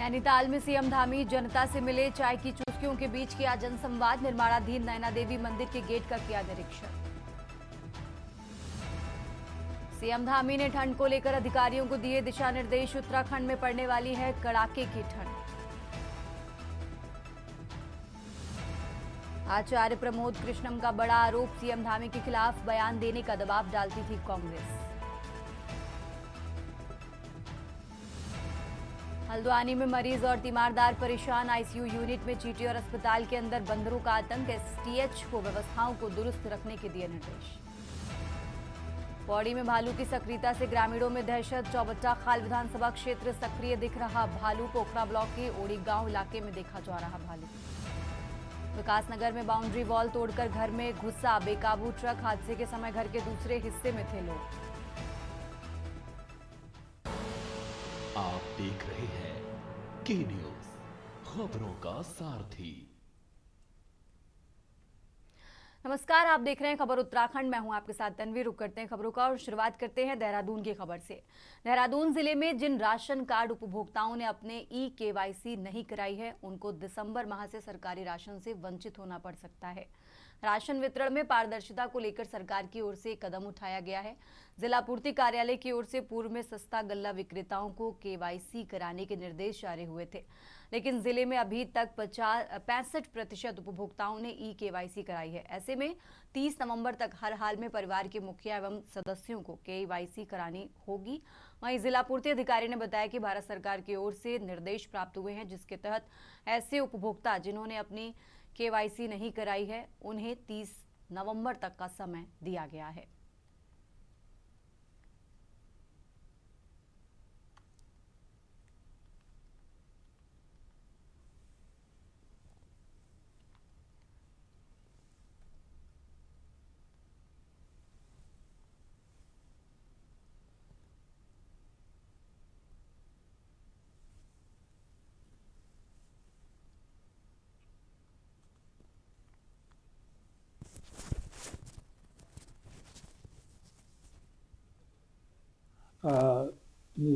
नैनीताल में सीएम धामी जनता से मिले, चाय की चुस्कियों के बीच किया जनसंवाद। निर्माणाधीन नैना देवी मंदिर के गेट का किया निरीक्षण। सीएम धामी ने ठंड को लेकर अधिकारियों को दिए दिशा निर्देश। उत्तराखंड में पड़ने वाली है कड़ाके की ठंड। आचार्य प्रमोद कृष्णम का बड़ा आरोप, सीएम धामी के खिलाफ बयान देने का दबाव डालती थी कांग्रेस। हल्द्वानी में मरीज और तीमारदार परेशान, आईसीयू यूनिट में चींटी और अस्पताल के अंदर बंदरों का आतंक। एसटीएच को व्यवस्थाओं को दुरुस्त रखने के दिए निर्देश। पौड़ी में भालू की सक्रियता से ग्रामीणों में दहशत। चौबट्टा खाल विधानसभा क्षेत्र सक्रिय दिख रहा भालू। पोखरा ब्लॉक के ओड़ी गांव इलाके में देखा जा रहा भालू। विकासनगर में बाउंड्री वॉल तोड़कर घर में घुसा बेकाबू ट्रक। हादसे के समय घर के दूसरे हिस्से में थे लोग। आप देख रहे हैं के न्यूज, खबरों का सारथी। नमस्कार, आप देख रहे हैं खबर उत्तराखंड। मैं हूं आपके साथ तन्वी। रुक करते हैं खबरों का और शुरुआत करते हैं देहरादून की खबर से। देहरादून जिले में जिन राशन कार्ड उपभोक्ताओं ने अपने ई-केवाईसी नहीं कराई है, उनको दिसंबर माह से सरकारी राशन से वंचित होना पड़ सकता है। राशन वितरण में पारदर्शिता को लेकर सरकार की ओर से कदम उठाया गया है। जिला पूर्ति कार्यालय की ओर से पूर्व में सस्ता गल्ला विक्रेताओं को केवाईसी कराने के निर्देश जारी हुए थे, लेकिन जिले में अभी तक 65% उपभोक्ताओं ने ई-केवाईसी कराई है। ऐसे में 30 नवंबर तक हर हाल में परिवार के मुखिया एवं सदस्यों को केवाईसी करानी होगी। वहीं जिला पूर्ति अधिकारी ने बताया कि भारत सरकार की ओर से निर्देश प्राप्त हुए हैं, जिसके तहत ऐसे उपभोक्ता जिन्होंने अपनी केवाईसी नहीं कराई है, उन्हें 30 नवंबर तक का समय दिया गया है।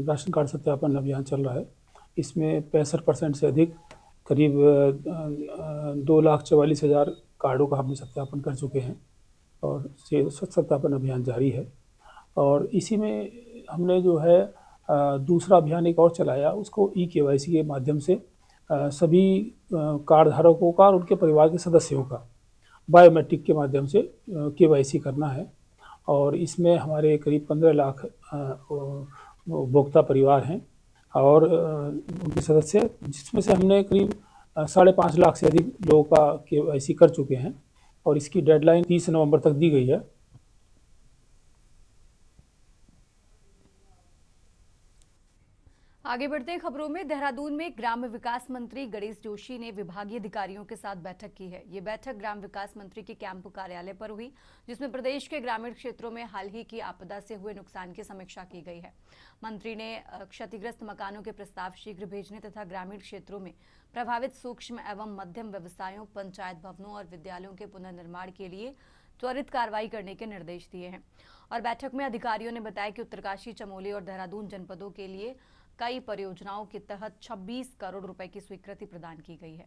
राशन कार्ड सत्यापन अभियान चल रहा है। इसमें 65% से अधिक, करीब 2,44,000 कार्डों का हमने सत्यापन कर चुके हैं और सत्यापन अभियान जारी है। और इसी में हमने जो है दूसरा अभियान एक और चलाया, उसको ई-केवाईसी के माध्यम से सभी कार्ड धारकों का और उनके परिवार के सदस्यों का बायोमेट्रिक के माध्यम से केवाईसी करना है। और इसमें हमारे करीब 15 लाख उपभोक्ता परिवार हैं और उनके सदस्य, जिसमें से हमने करीब 5.5 लाख से अधिक लोगों का केवाईसी कर चुके हैं और इसकी डेडलाइन 30 नवंबर तक दी गई है। आगे बढ़ते हैं खबरों में। देहरादून में ग्राम्य विकास मंत्री गणेश जोशी ने विभागीय अधिकारियों के साथ बैठक की है। ये बैठक ग्राम विकास मंत्री के कैंप कार्यालय पर हुई, जिसमें प्रदेश के ग्रामीण क्षेत्रों में हाल ही की आपदा से हुए नुकसान की समीक्षा की गई है। मंत्री ने क्षतिग्रस्त मकानों के प्रस्ताव शीघ्र भेजने तथा ग्रामीण क्षेत्रों में प्रभावित सूक्ष्म एवं मध्यम व्यवसायों, पंचायत भवनों और विद्यालयों के पुनर्निर्माण के लिए त्वरित कार्रवाई करने के निर्देश दिए हैं। और बैठक में अधिकारियों ने बताया कि उत्तरकाशी, चमोली और देहरादून जनपदों के लिए कई परियोजनाओं के तहत 26 करोड़ रुपए की स्वीकृति प्रदान की गई है।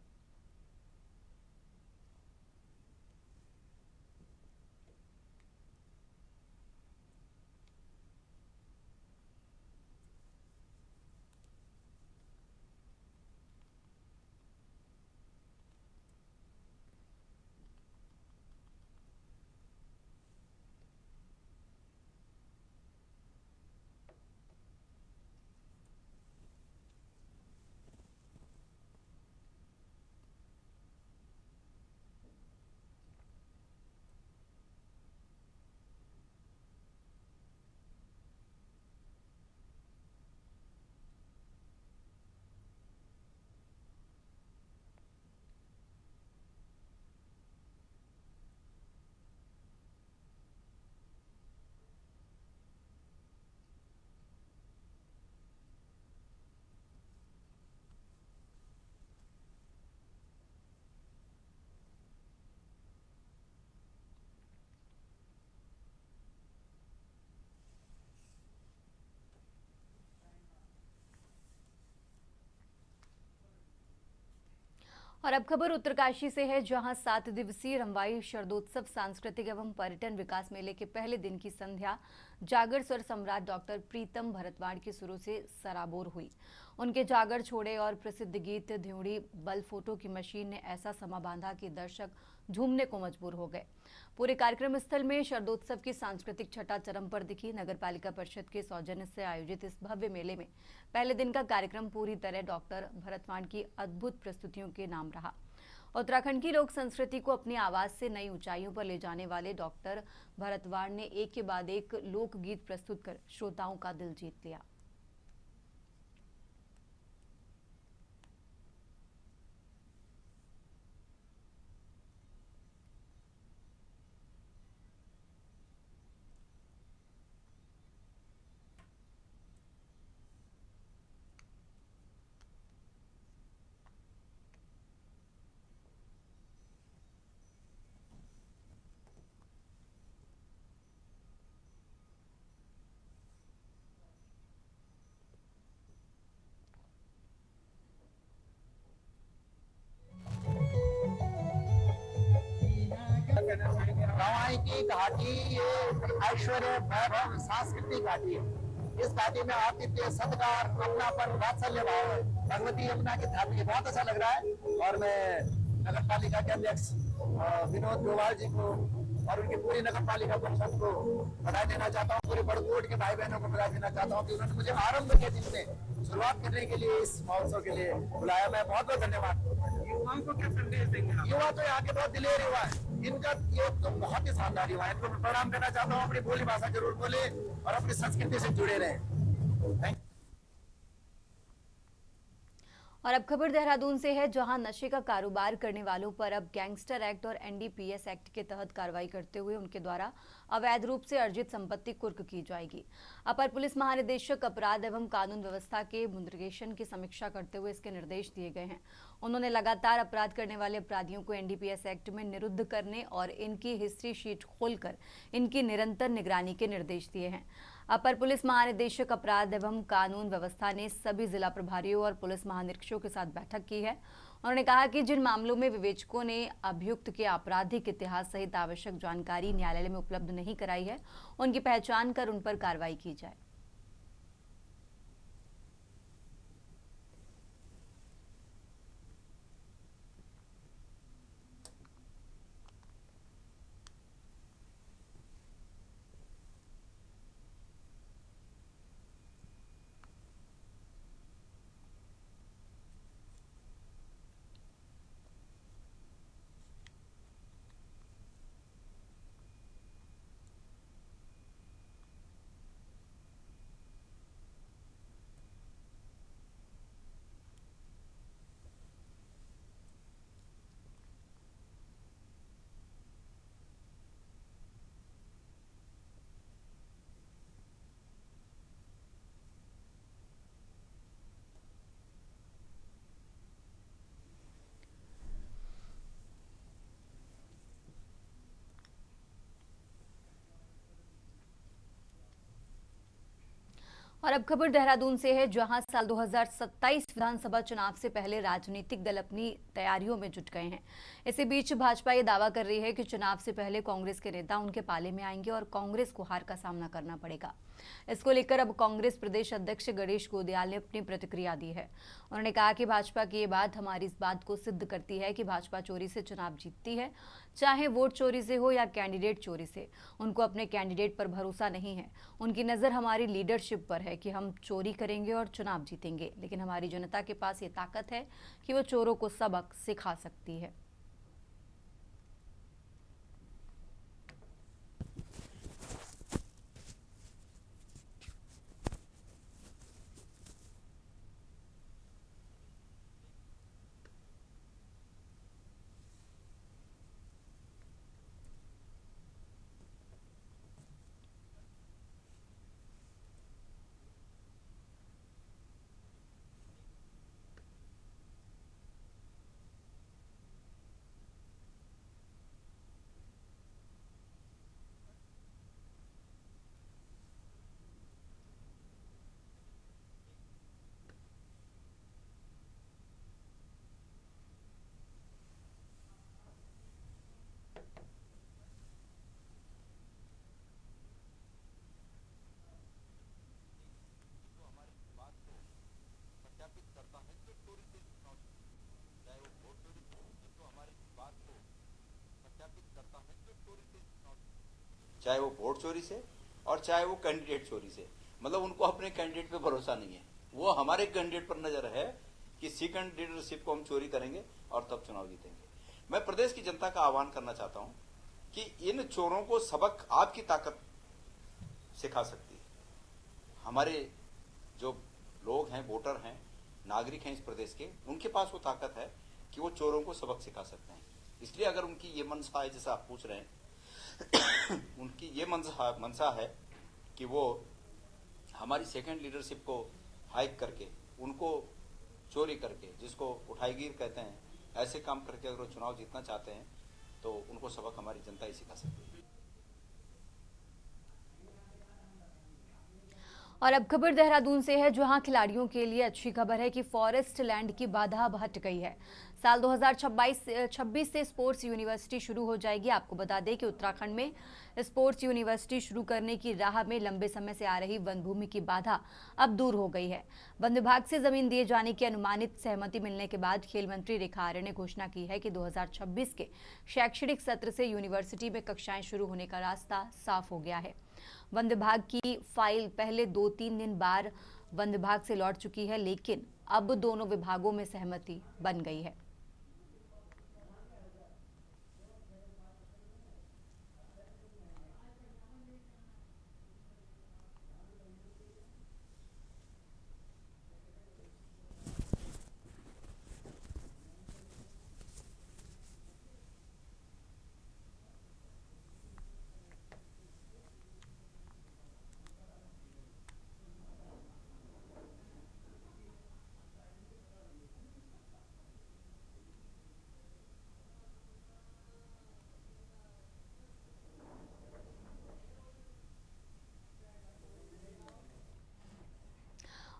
और अब खबर उत्तरकाशी से है, जहां 7 दिवसीय रंवाई शरदोत्सव सांस्कृतिक एवं पर्यटन विकास मेले के पहले दिन की संध्या जागर स्वर सम्राट डॉक्टर प्रीतम भरतवाड़ के सुरों से सराबोर हुई। उनके जागर छोड़े और प्रसिद्ध गीत ध्योड़ी बल फोटो की मशीन ने ऐसा समा बांधा कि दर्शक झूमने को मजबूर हो गए। पूरे कार्यक्रम स्थल में शरदोत्सव की सांस्कृतिक छटा चरम पर दिखी। नगर पालिका परिषद के सौजन्य से आयोजित इस भव्य मेले में पहले दिन का कार्यक्रम पूरी तरह डॉक्टर भरतवाड़ की अद्भुत प्रस्तुतियों के नाम रहा। उत्तराखंड की लोक संस्कृति को अपनी आवाज से नई ऊंचाइयों पर ले जाने वाले डॉक्टर भरतवाड़ ने एक के बाद एक लोकगीत प्रस्तुत कर श्रोताओं का दिल जीत लिया। रवाई की घाटी ये ऐश्वर्य वैभव सांस्कृतिक घाटी है। इस घाटी में आतिथ्य सत्कार अपनापन वात्सल्य भाव है। भगवती यमुना की घाटी बहुत अच्छा लग रहा है। और मैं नगर पालिका के अध्यक्ष विनोद गोवाल जी को और उनकी पूरी नगर पालिका परिषद को बधाई देना चाहता हूँ। पूरे बड़कोट के भाई बहनों को बधाई देना चाहता हूँ कि उन्होंने मुझे आरंभ के दिन में शुरुआत करने के लिए इस महोत्सव के लिए बुलाया। मैं बहुत बहुत धन्यवाद। युवाओं को क्या संदेश देंगे? युवा तो यहाँ के बहुत दिलेर युवा है। इनका ये तो बहुत ही शानदार युवा है। इनको मैं प्रणाम करना चाहता हूँ। अपनी बोली भाषा जरूर बोले और अपनी संस्कृति से जुड़े रहे। और अब खबर देहरादून से है, जहां नशे का कारोबार करने वालों पर अब गैंगस्टर एक्ट और एनडीपीएस एक्ट के तहत कार्रवाई करते हुए उनके द्वारा अवैध रूप से अर्जित संपत्ति कुर्क की जाएगी। अपर पुलिस महानिदेशक अपराध एवं कानून व्यवस्था के मुद्रिगेशन की समीक्षा करते हुए इसके निर्देश दिए गए हैं। उन्होंने लगातार अपराध करने वाले अपराधियों को एनडीपीएस एक्ट में निरुद्ध करने और इनकी हिस्ट्री शीट खोलकर इनकी निरंतर निगरानी के निर्देश दिए हैं। अपर पुलिस महानिदेशक अपराध एवं कानून व्यवस्था ने सभी जिला प्रभारियों और पुलिस महानिरीक्षकों के साथ बैठक की है। उन्होंने कहा कि जिन मामलों में विवेचकों ने अभियुक्त के आपराधिक इतिहास सहित आवश्यक जानकारी न्यायालय में उपलब्ध नहीं कराई है, उनकी पहचान कर उन पर कार्रवाई की जाए। और अब खबर देहरादून से है, जहां साल 2027 विधानसभा चुनाव से पहले राजनीतिक दल अपनी तैयारियों में जुट गए हैं। इसी बीच भाजपा ये दावा कर रही है कि चुनाव से पहले कांग्रेस के नेता उनके पाले में आएंगे और कांग्रेस को हार का सामना करना पड़ेगा। इसको लेकर अब कांग्रेस प्रदेश अध्यक्ष गणेश गोदियाल ने अपनी प्रतिक्रिया दी है। उन्होंने कहा कि भाजपा की ये बात हमारी इस बात को सिद्ध करती है कि भाजपा चोरी से चुनाव जीतती है, चाहे वोट चोरी से हो या कैंडिडेट चोरी से। उनको अपने कैंडिडेट पर भरोसा नहीं है। उनकी नज़र हमारी लीडरशिप पर है कि हम चोरी करेंगे और चुनाव जीतेंगे, लेकिन हमारी जनता के पास ये ताकत है कि वो चोरों को सबक सिखा सकती है। चाहे वो वोट चोरी से और चाहे वो कैंडिडेट चोरी से। मतलब उनको अपने कैंडिडेट पे भरोसा नहीं है, वो हमारे कैंडिडेट पर नजर है कि सेकंड लीडरशिप को हम चोरी करेंगे और तब चुनाव जीतेंगे। मैं प्रदेश की जनता का आह्वान करना चाहता हूं कि इन चोरों को सबक आपकी ताकत सिखा सकती है। हमारे जो लोग हैं, वोटर हैं, नागरिक हैं इस प्रदेश के, उनके पास वो ताकत है कि वो चोरों को सबक सिखा सकते हैं। इसलिए अगर उनकी ये मंशा है, जैसा आप पूछ रहे हैं उनकी ये मंशा है कि वो हमारी सेकंड लीडरशिप को हाइक करके, उनको चोरी करके, जिसको उठाईगीर कहते हैं, ऐसे काम करके अगर वो चुनाव जीतना चाहते हैं तो उनको सबक हमारी जनता ही सिखा सकती है। और अब खबर देहरादून से है, जहां खिलाड़ियों के लिए अच्छी खबर है कि फॉरेस्ट लैंड की बाधा अब हट गई है। साल 2026 से स्पोर्ट्स यूनिवर्सिटी शुरू हो जाएगी। आपको बता दें कि उत्तराखंड में स्पोर्ट्स यूनिवर्सिटी शुरू करने की राह में लंबे समय से आ रही वन भूमि की बाधा अब दूर हो गई है। वन विभाग से जमीन दिए जाने की अनुमानित सहमति मिलने के बाद खेल मंत्री रेखा आर्य ने घोषणा की है कि 2026 के शैक्षणिक सत्र से यूनिवर्सिटी में कक्षाएं शुरू होने का रास्ता साफ हो गया है। वन विभाग की फाइल पहले 2-3 दिन बार वन विभाग से लौट चुकी है, लेकिन अब दोनों विभागों में सहमति बन गई है।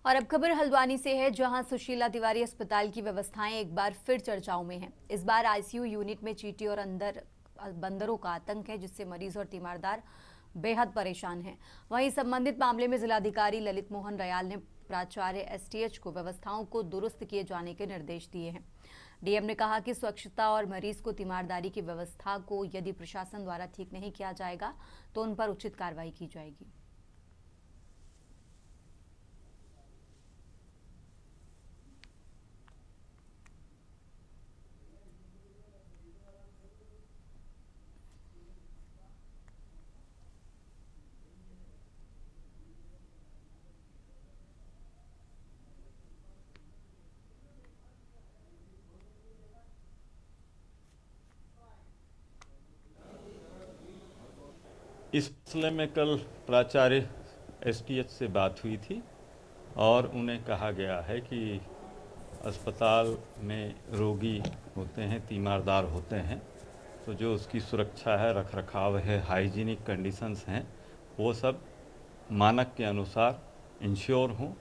और अब खबर हल्द्वानी से है, जहां सुशीला तिवारी अस्पताल की व्यवस्थाएं एक बार फिर चर्चाओं में हैं। इस बार आईसीयू यूनिट में चींटी और बंदरों का आतंक है, जिससे मरीज और तीमारदार बेहद परेशान हैं। वहीं संबंधित मामले में जिलाधिकारी ललित मोहन रयाल ने प्राचार्य एसटीएच को व्यवस्थाओं को दुरुस्त किए जाने के निर्देश दिए हैं। डीएम ने कहा कि स्वच्छता और मरीज को तीमारदारी की व्यवस्था को यदि प्रशासन द्वारा ठीक नहीं किया जाएगा तो उन पर उचित कार्रवाई की जाएगी। इस सिलसिले में कल प्राचार्य एसटीएच से बात हुई थी और उन्हें कहा गया है कि अस्पताल में रोगी होते हैं, तीमारदार होते हैं, तो जो उसकी सुरक्षा है, रखरखाव है, हाइजीनिक कंडीशंस हैं, वो सब मानक के अनुसार इंश्योर हों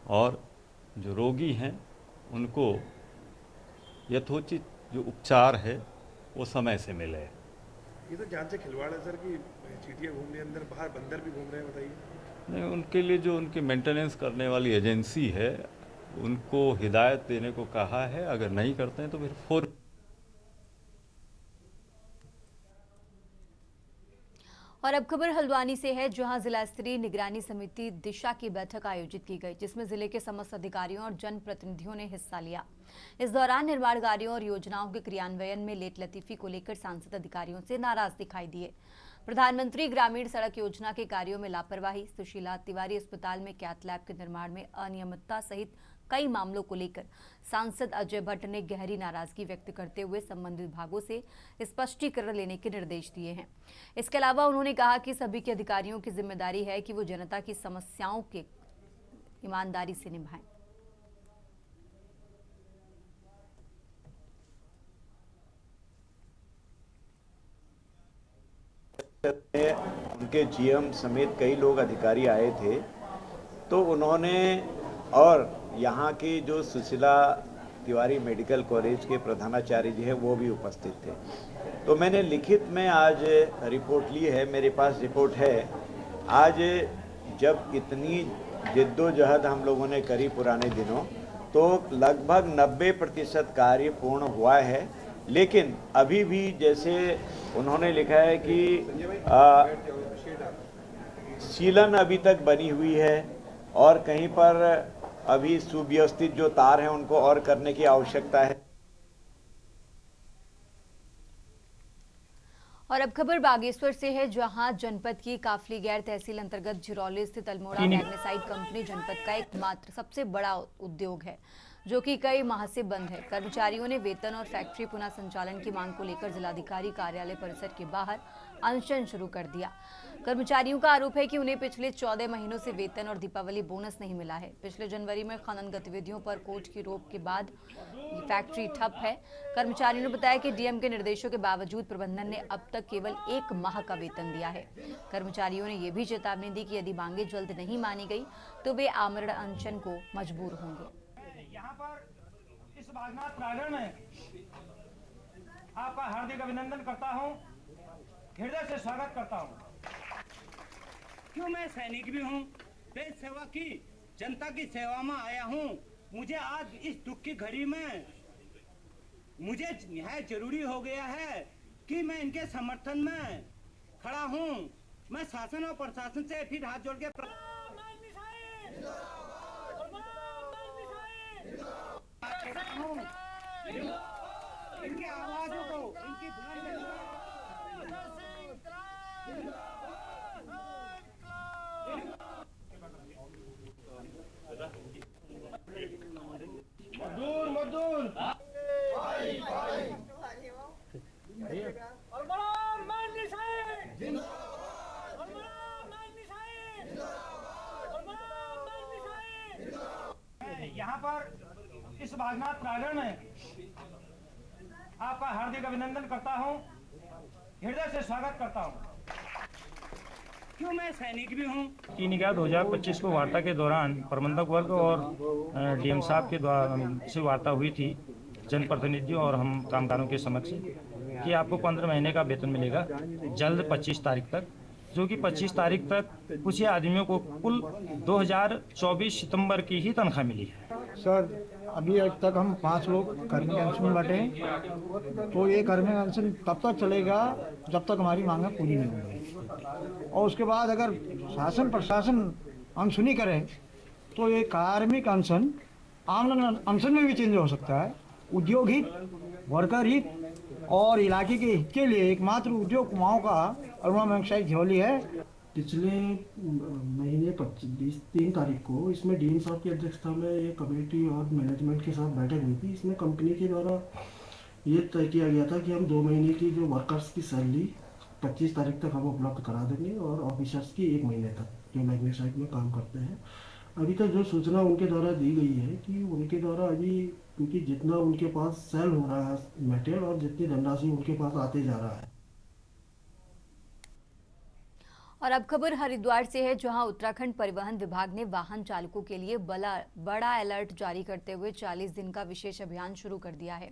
और जो रोगी हैं उनको यथोचित जो उपचार है वो समय से मिले। ये तो जान से खिलवाड़ है सर कि चींटियाँ घूम रही हैं अंदर, बाहर बंदर भी घूम रहे हैं, बताइए। नहीं, उनके लिए जो उनकी मेंटेनेंस करने वाली एजेंसी है उनको हिदायत देने को कहा है, अगर नहीं करते हैं तो फिर और अब खबर हल्द्वानी से है, जहां जिला स्तरीय निगरानी समिति दिशा की बैठक आयोजित की गई, जिसमें जिले के समस्त अधिकारियों और जनप्रतिनिधियों ने हिस्सा लिया। इस दौरान निर्माण कार्यों और योजनाओं के क्रियान्वयन में लेट लतीफी को लेकर सांसद अधिकारियों से नाराज दिखाई दिए। प्रधानमंत्री ग्रामीण सड़क योजना के कार्यों में लापरवाही, सुशीला तिवारी अस्पताल में कैथ लैब के निर्माण में अनियमितता सहित कई मामलों को लेकर सांसद अजय भट्ट ने गहरी नाराजगी व्यक्त करते हुए संबंधित विभागों से स्पष्टीकरण लेने के निर्देश दिए हैं। इसके अलावा उन्होंने कहा कि सभी के अधिकारियों की जिम्मेदारी है कि वो जनता की समस्याओं के ईमानदारी से निभाएं। उनके जीएम समेत कई लोग अधिकारी आए थे, तो उन्होंने और यहाँ की जो सुशीला तिवारी मेडिकल कॉलेज के प्रधानाचार्य जी हैं वो भी उपस्थित थे। तो मैंने लिखित में आज रिपोर्ट ली है, मेरे पास रिपोर्ट है। आज जब इतनी जिद्दोजहद हम लोगों ने करी पुराने दिनों, तो लगभग 90% कार्य पूर्ण हुआ है, लेकिन अभी भी जैसे उन्होंने लिखा है कि सीलन अभी तक बनी हुई है और कहीं पर अभी सुव्यवस्थित जो तार हैं उनको और करने की आवश्यकता है। और अब खबर बागेश्वर से है, जहां जनपद की काफली गैर तहसील अंतर्गत झिरौली स्थित अल्मोड़ा मैग्नेसाइट कंपनी जनपद का एकमात्र सबसे बड़ा उद्योग है, जो कि कई माह से बंद है। कर्मचारियों ने वेतन और फैक्ट्री पुनः संचालन की मांग को लेकर जिलाधिकारी कार्यालय परिसर के बाहर अनशन शुरू कर दिया। कर्मचारियों का आरोप है कि उन्हें पिछले 14 महीनों से वेतन और दीपावली बोनस नहीं मिला है। पिछले जनवरी में खनन गतिविधियों पर कोर्ट की रोक के बाद ये फैक्ट्री ठप है। कर्मचारियों ने बताया कि डीएम के निर्देशों के बावजूद प्रबंधन ने अब तक केवल 1 माह का वेतन दिया है। कर्मचारियों ने यह भी चेतावनी दी कि यदि मांगे जल्द नहीं मानी गई तो वे आमरण अनशन को मजबूर होंगे। यहाँ पर इस बागनाथ प्रांगण में आपका हार्दिक अभिनंदन करता हूँ, हृदय से स्वागत करता हूँ। क्यों मैं सैनिक भी हूँ, देश सेवा की जनता की सेवा में आया हूँ। मुझे आज इस दुख की घड़ी में मुझे यह जरूरी हो गया है कि मैं इनके समर्थन में खड़ा हूँ। मैं शासन और प्रशासन से फिर हाथ जोड़ के इनकी आवाजों को इनकी मजदूर मजदूर यहाँ पर इस बागनाथ प्रांगण में आपका हार्दिक अभिनंदन करता हूँ, हृदय से स्वागत करता हूँ। क्यों मैं सैनिक भी हूँ। 3 11 2025 को वार्ता के दौरान प्रबंधक वर्ग और डीएम साहब के द्वारा से वार्ता हुई थी जनप्रतिनिधियों और हम कामगारों के समक्ष कि आपको 15 महीने का वेतन मिलेगा जल्द 25 तारीख तक, जो कि 25 तारीख तक कुछ आदमियों को कुल 2024 सितंबर की ही तनख्वाह मिली है। सर अभी आज तक हम 5 लोग कर्मी अनशन में बैठे हैं, तो ये कर्मी अनशन तब तक चलेगा जब तक हमारी मांगें पूरी नहीं होंगी, और उसके बाद अगर शासन प्रशासन अनसुनी करे तो ये कार्मिक अनशन आमरण अनशन में भी चेंज हो सकता है। उद्योग हित, वर्कर हित और इलाके के हित के लिए एकमात्र उद्योग कुमाऊं का अल्मोड़ा मैग्नेसाइट झिरौली है। पिछले महीने 3 तारीख को इसमें डीएम साहब की अध्यक्षता में एक कमेटी और मैनेजमेंट के साथ बैठक हुई थी। इसमें कंपनी के द्वारा ये तय किया गया था कि हम 2 महीने की जो वर्कर्स की सैलरी 25 तारीख तक हम उपलब्ध करा देंगे और ऑफिसर्स की 1 महीने तक जो मैग्नेसाइट में काम करते हैं। अभी तक जो सूचना उनके द्वारा दी गई है कि उनके द्वारा अभी क्योंकि जितना उनके पास सेल हो रहा है मेटेरियल और जितनी धनराशि उनके पास आते जा रहा है। और अब खबर हरिद्वार से है, जहां उत्तराखंड परिवहन विभाग ने वाहन चालकों के लिए बड़ा अलर्ट जारी करते हुए 40 दिन का विशेष अभियान शुरू कर दिया है।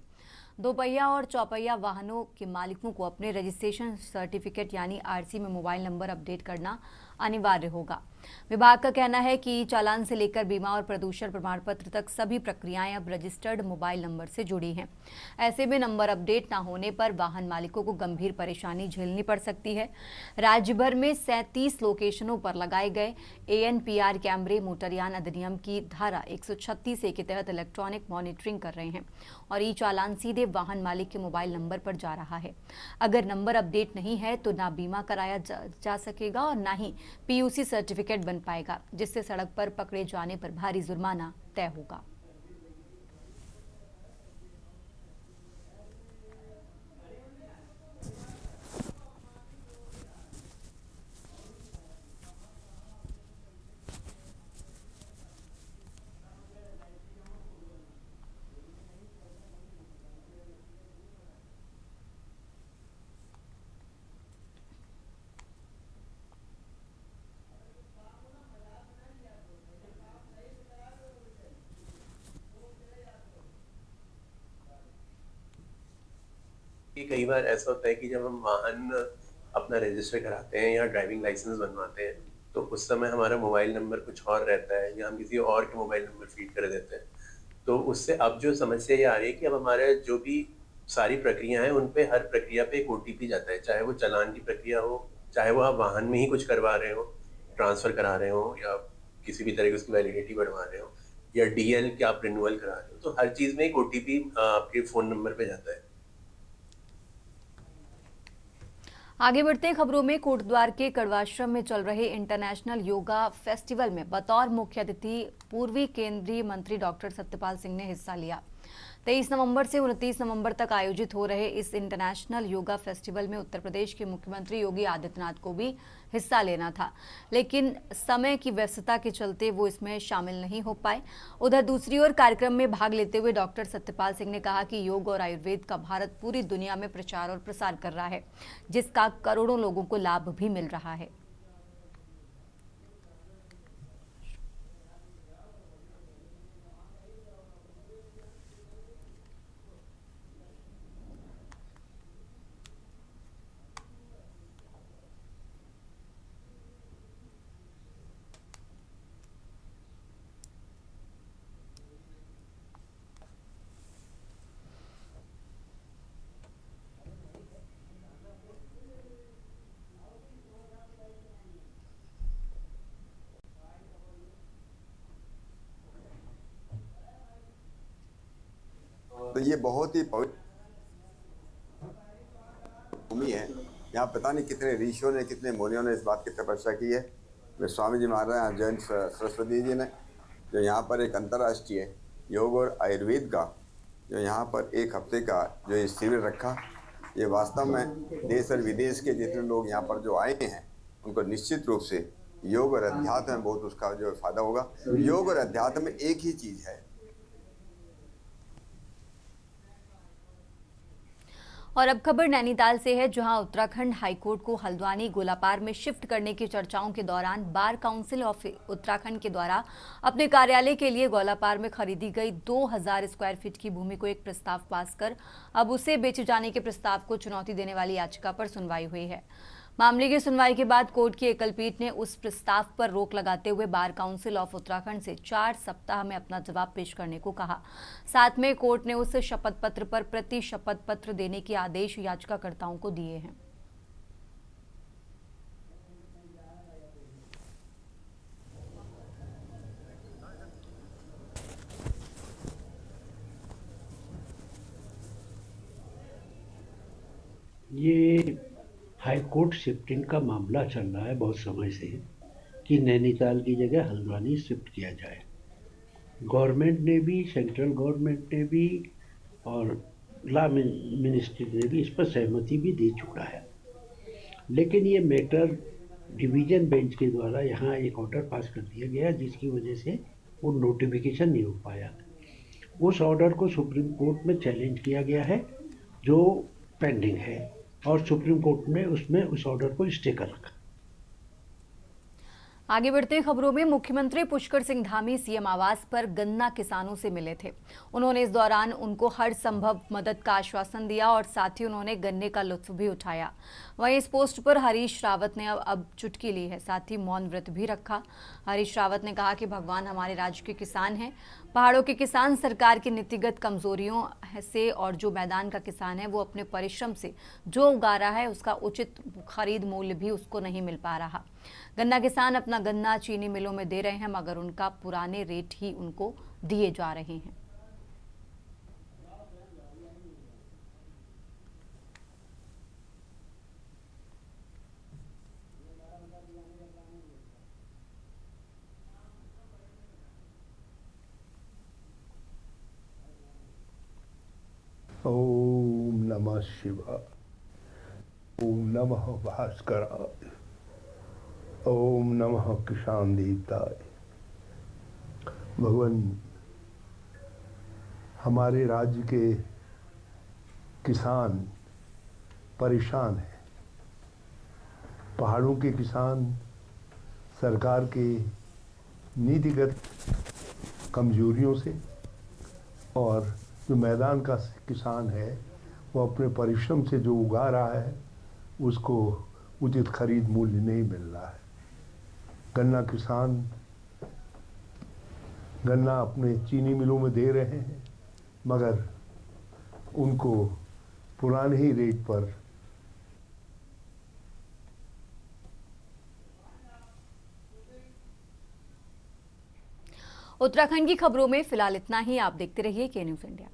2 पहिया और 4 पहिया वाहनों के मालिकों को अपने रजिस्ट्रेशन सर्टिफिकेट यानी आरसी में मोबाइल नंबर अपडेट करना अनिवार्य होगा। विभाग का कहना है कि चालान से लेकर बीमा और प्रदूषण प्रमाण पत्र तक सभी प्रक्रियाएं अब रजिस्टर्ड मोबाइल नंबर से जुड़ी हैं। ऐसे में नंबर अपडेट न होने पर वाहन मालिकों को गंभीर परेशानी झेलनी पड़ सकती है। राज्य भर में 37 लोकेशनों पर लगाए गए ANPR कैमरे मोटरयान अधिनियम की धारा 136A के तहत इलेक्ट्रॉनिक मॉनिटरिंग कर रहे हैं और ई चालान सीधे वाहन मालिक के मोबाइल नंबर पर जा रहा है। अगर नंबर अपडेट नहीं है तो ना बीमा कराया जा सकेगा और ना ही PUC सर्टिफिकेट बन पाएगा, जिससे सड़क पर पकड़े जाने पर भारी जुर्माना तय होगा। कई बार ऐसा होता है कि जब हम वाहन अपना रजिस्टर कराते हैं या ड्राइविंग लाइसेंस बनवाते हैं तो उस समय हमारा मोबाइल नंबर कुछ और रहता है या हम किसी और के मोबाइल नंबर फीड कर देते हैं। तो उससे अब जो समस्या ये आ रही है कि अब हमारे जो भी सारी प्रक्रिया है, उन पे हर प्रक्रिया पे एक OTP जाता है, चाहे वो चालान की प्रक्रिया हो, चाहे वो आप वाहन में ही कुछ करवा रहे हो, ट्रांसफर करा रहे हो, या किसी भी तरह की उसकी वैलिडिटी बढ़वा रहे हो, या DL की आप रिन्यूअल करा रहे हो, तो हर चीज में एक OTP आपके फोन नंबर पे जाता है। आगे बढ़ते हैं खबरों में। कोटद्वार के कड़वाश्रम में चल रहे इंटरनेशनल योगा फेस्टिवल में बतौर मुख्य अतिथि पूर्वी केंद्रीय मंत्री डॉक्टर सत्यपाल सिंह ने हिस्सा लिया। 23 नवंबर से 29 नवंबर तक आयोजित हो रहे इस इंटरनेशनल योगा फेस्टिवल में उत्तर प्रदेश के मुख्यमंत्री योगी आदित्यनाथ को भी हिस्सा लेना था, लेकिन समय की व्यस्तता के चलते वो इसमें शामिल नहीं हो पाए। उधर दूसरी ओर कार्यक्रम में भाग लेते हुए डॉक्टर सत्यपाल सिंह ने कहा कि योग और आयुर्वेद का भारत पूरी दुनिया में प्रचार और प्रसार कर रहा है, जिसका करोड़ों लोगों को लाभ भी मिल रहा है। तो ये बहुत ही पवित्र भूमि है। यहाँ पता नहीं कितने ऋषियों ने, कितने मुनियों ने इस बात की तपस्या की है। वे स्वामी जी महाराज जैन सरस्वती जी ने जो यहाँ पर एक अंतर्राष्ट्रीय योग और आयुर्वेद का जो यहाँ पर एक हफ्ते का जो ये शिविर रखा, ये वास्तव में देश और विदेश के जितने लोग यहाँ पर जो आए हैं उनको निश्चित रूप से योग और अध्यात्म में बहुत उसका जो फायदा होगा। योग और अध्यात्म में एक ही चीज़ है। और अब खबर नैनीताल से है, जहां उत्तराखंड हाईकोर्ट को हल्द्वानी गोलापार में शिफ्ट करने की चर्चाओं के दौरान बार काउंसिल ऑफ उत्तराखंड के द्वारा अपने कार्यालय के लिए गोलापार में खरीदी गई 2000 स्क्वायर फीट की भूमि को एक प्रस्ताव पास कर अब उसे बेचे जाने के प्रस्ताव को चुनौती देने वाली याचिका पर सुनवाई हुई है। मामले की सुनवाई के बाद कोर्ट की एकल पीठ ने उस प्रस्ताव पर रोक लगाते हुए बार काउंसिल ऑफ उत्तराखंड से 4 सप्ताह में अपना जवाब पेश करने को कहा। साथ में कोर्ट ने उस शपथ पत्र पर प्रति शपथ पत्र देने के आदेश याचिकाकर्ताओं को दिए हैं। ये हाई कोर्ट शिफ्टिंग का मामला चल रहा है बहुत समय से कि नैनीताल की जगह हल्द्वानी शिफ्ट किया जाए। गवर्नमेंट ने भी, सेंट्रल गवर्नमेंट ने भी और लॉ मिनिस्ट्री ने भी इस पर सहमति भी दे चुका है, लेकिन ये मैटर डिवीज़न बेंच के द्वारा यहाँ एक ऑर्डर पास कर दिया गया, जिसकी वजह से वो नोटिफिकेशन नहीं हो पाया। उस ऑर्डर को सुप्रीम कोर्ट में चैलेंज किया गया है जो पेंडिंग है, और सुप्रीम कोर्ट ने उसमें उस ऑर्डर को स्टे कर रखा। आगे बढ़ते हैं खबरों में। मुख्यमंत्री पुष्कर सिंह धामी सीएम आवास पर गन्ना किसानों से मिले थे। उन्होंने इस दौरान उनको हर संभव मदद का आश्वासन दिया और साथ ही उन्होंने गन्ने का लुत्फ भी उठाया। वहीं इस पोस्ट पर हरीश रावत ने अब चुटकी ली है, साथ ही मौन व्रत भी रखा। हरीश रावत ने कहा कि भगवान हमारे राज्य के किसान हैं। पहाड़ों के किसान सरकार की नीतिगत कमजोरियों से और जो मैदान का किसान है वो अपने परिश्रम से जो उगा रहा है उसका उचित खरीद मूल्य भी उसको नहीं मिल पा रहा। गन्ना किसान अपना गन्ना चीनी मिलों में दे रहे हैं, मगर उनका पुराने रेट ही उनको दिए जा रहे हैं। ओम नमः शिवाय, ओम नमः भास्कराय, ओम नमः किसान देवताय। भगवान, हमारे राज्य के किसान परेशान हैं। पहाड़ों के किसान सरकार के नीतिगत कमजोरियों से और जो मैदान का किसान है वो अपने परिश्रम से जो उगा रहा है उसको उचित खरीद मूल्य नहीं मिल रहा है। गन्ना किसान गन्ना अपने चीनी मिलों में दे रहे हैं, मगर उनको पुराने ही रेट पर उत्तराखंड की खबरों में फिलहाल इतना ही। आप देखते रहिए के न्यूज़ इंडिया।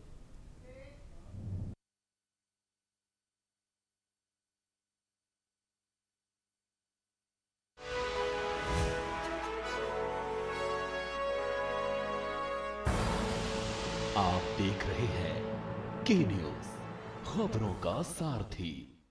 आप देख रहे हैं के न्यूज़, खबरों का सारथी।